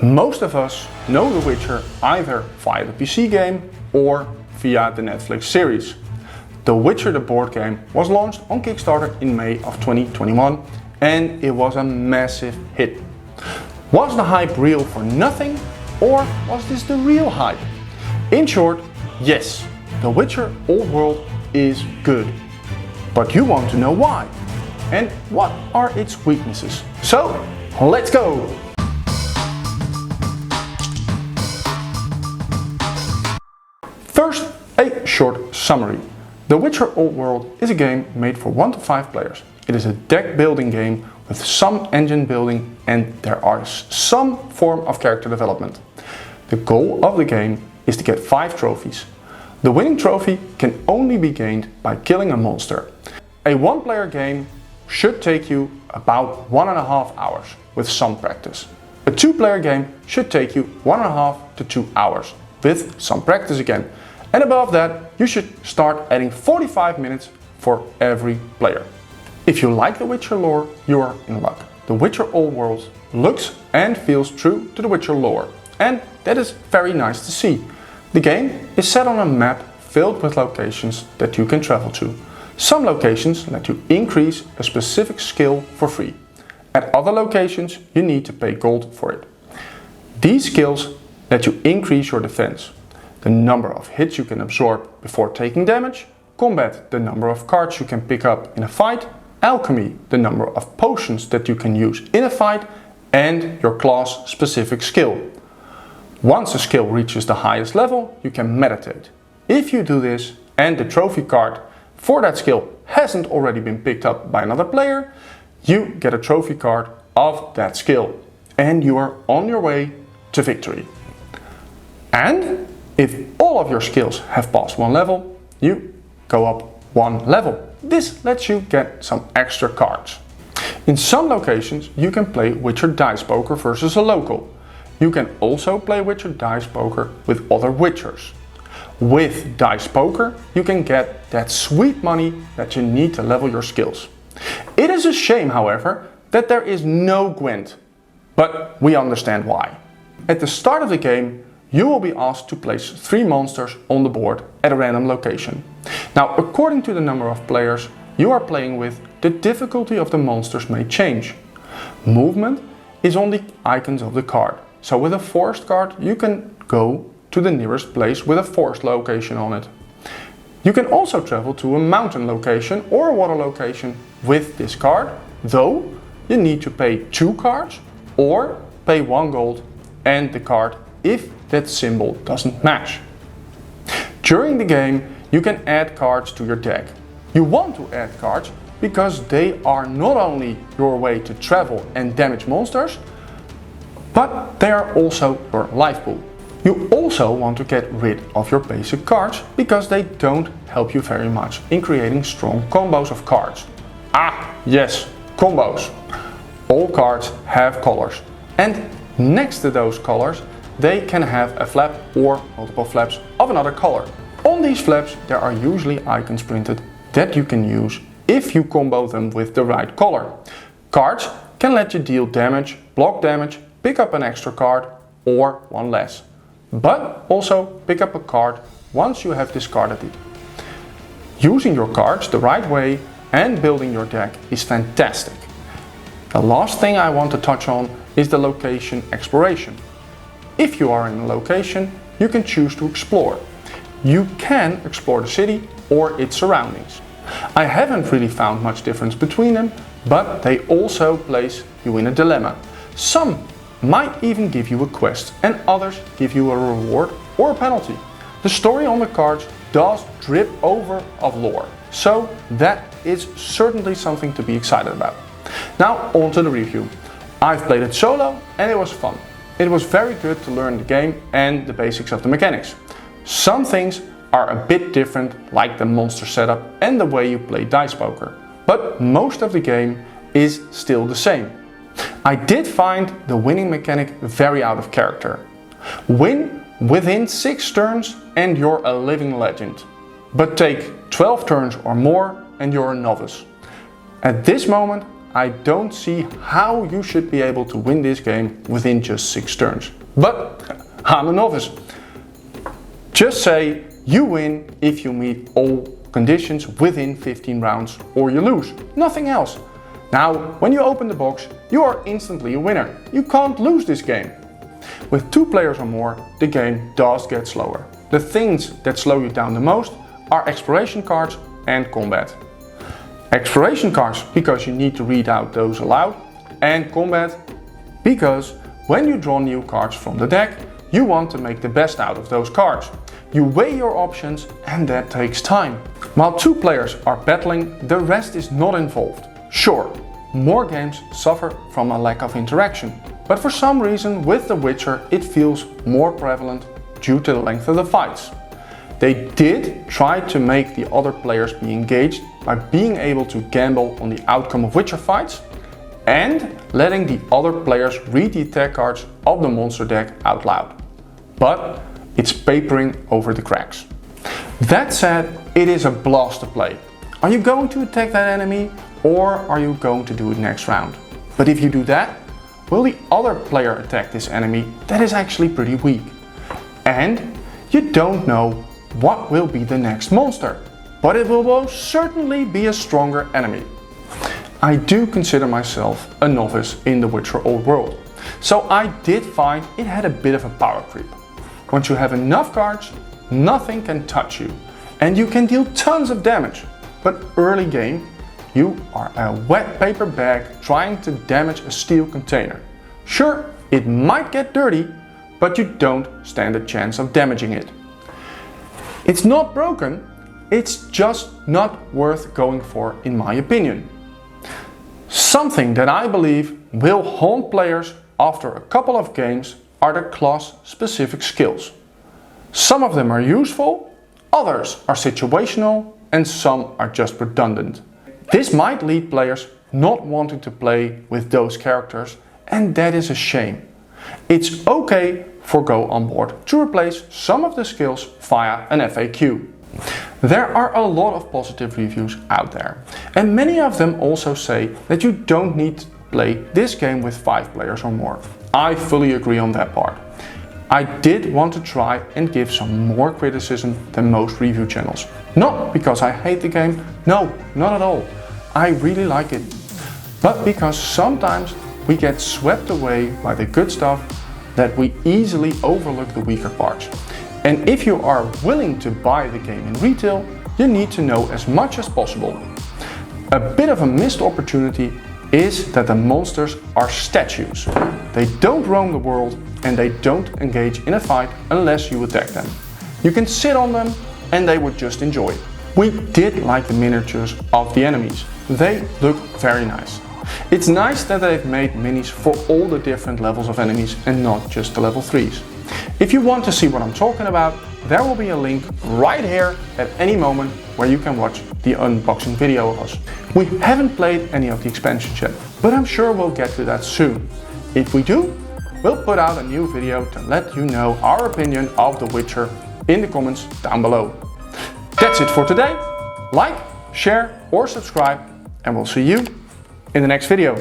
Most of us know The Witcher either via the PC game or via the Netflix series. The Witcher the board game was launched on Kickstarter in May of 2021 and it was a massive hit. Was the hype real for nothing, or was this the real hype? In short, yes, The Witcher Old World is good. But you want to know why and what are its weaknesses. So, let's go! First, a short summary. The Witcher Old World is a game made for 1 to 5 players. It is a deck building game with some engine building and there are some form of character development. The goal of the game is to get 5 trophies. The winning trophy can only be gained by killing a monster. A 1-player game should take you about 1.5 hours with some practice. A 2-player game should take you 1.5 to 2 hours with some practice again. And above that, you should start adding 45 minutes for every player. If you like The Witcher lore, you are in luck. The Witcher Old World looks and feels true to The Witcher lore, and that is very nice to see. The game is set on a map filled with locations that you can travel to. Some locations let you increase a specific skill for free. At other locations, you need to pay gold for it. These skills let you increase your defense, the number of hits you can absorb before taking damage, combat, the number of cards you can pick up in a fight, alchemy, the number of potions that you can use in a fight, and your class specific skill. Once a skill reaches the highest level, you can meditate. If you do this and the trophy card for that skill hasn't already been picked up by another player, you get a trophy card of that skill and you are on your way to victory. And if all of your skills have passed 1 level, you go up 1 level. This lets you get some extra cards. In some locations you can play Witcher Dice Poker versus a local. You can also play Witcher Dice Poker with other Witchers. With Dice Poker you can get that sweet money that you need to level your skills. It is a shame, however, that there is no Gwent, but we understand why. At the start of the game you will be asked to place 3 monsters on the board at a random location. Now, according to the number of players you are playing with, the difficulty of the monsters may change. Movement is on the icons of the card. So with a forest card you can go to the nearest place with a forest location on it. You can also travel to a mountain location or a water location with this card, though you need to pay 2 cards or pay 1 gold and the card if that symbol doesn't match. During the game you can add cards to your deck. You want to add cards because they are not only your way to travel and damage monsters, but they are also your life pool. You also want to get rid of your basic cards because they don't help you very much in creating strong combos of cards. Ah, yes, combos. All cards have colors, and next to those colors they can have a flap or multiple flaps of another color. On these flaps there are usually icons printed that you can use if you combo them with the right color. Cards can let you deal damage, block damage, pick up an extra card or 1 less. But also pick up a card once you have discarded it. Using your cards the right way and building your deck is fantastic. The last thing I want to touch on is the location exploration. If you are in a location, you can choose to explore. You can explore the city or its surroundings. I haven't really found much difference between them, but they also place you in a dilemma. Some might even give you a quest and others give you a reward or a penalty. The story on the cards does drip over of lore, so that is certainly something to be excited about. Now on to the review. I've played it solo and it was fun. It was very good to learn the game and the basics of the mechanics. Some things are a bit different, like the monster setup and the way you play dice poker, but most of the game is still the same. I did find the winning mechanic very out of character. Win within 6 turns and you're a living legend, but take 12 turns or more and you're a novice. At this moment I don't see how you should be able to win this game within just 6 turns. But I'm a novice. Just say you win if you meet all conditions within 15 rounds or you lose. Nothing else. Now, when you open the box, you are instantly a winner. You can't lose this game. With 2 players or more, the game does get slower. The things that slow you down the most are exploration cards and combat. Exploration cards because you need to read out those aloud, and combat because when you draw new cards from the deck, you want to make the best out of those cards. You weigh your options and that takes time. While 2 players are battling, the rest is not involved. Sure, more games suffer from a lack of interaction, but for some reason with The Witcher it feels more prevalent due to the length of the fights. They did try to make the other players be engaged by being able to gamble on the outcome of Witcher fights and letting the other players read the attack cards of the monster deck out loud. But it's papering over the cracks. That said, it is a blast to play. Are you going to attack that enemy or are you going to do it next round? But if you do that, will the other player attack this enemy that is actually pretty weak? And you don't know what will be the next monster, but it will most certainly be a stronger enemy. I do consider myself a novice in The Witcher Old World, so I did find it had a bit of a power creep. Once you have enough cards, nothing can touch you, and you can deal tons of damage. But early game, you are a wet paper bag trying to damage a steel container. Sure, it might get dirty, but you don't stand a chance of damaging it. It's not broken, it's just not worth going for in my opinion. Something that I believe will haunt players after a couple of games are the class-specific skills. Some of them are useful, others are situational, and some are just redundant. This might lead players not wanting to play with those characters, and that is a shame. It's okay for Go on board to replace some of the skills via an FAQ. There are a lot of positive reviews out there, and many of them also say that you don't need to play this game with 5 players or more. I fully agree on that part. I did want to try and give some more criticism than most review channels. Not because I hate the game, no, not at all. I really like it. But because sometimes we get swept away by the good stuff that we easily overlook the weaker parts. And if you are willing to buy the game in retail, you need to know as much as possible. A bit of a missed opportunity is that the monsters are statues. They don't roam the world and they don't engage in a fight unless you attack them. You can sit on them and they would just enjoy it. We did like the miniatures of the enemies. They look very nice. It's nice that they've made minis for all the different levels of enemies and not just the level 3s. If you want to see what I'm talking about, there will be a link right here at any moment where you can watch the unboxing video of us. We haven't played any of the expansions yet, but I'm sure we'll get to that soon. If we do, we'll put out a new video to let you know our opinion of The Witcher in the comments down below. That's it for today. Like, share or subscribe, and we'll see you in the next video.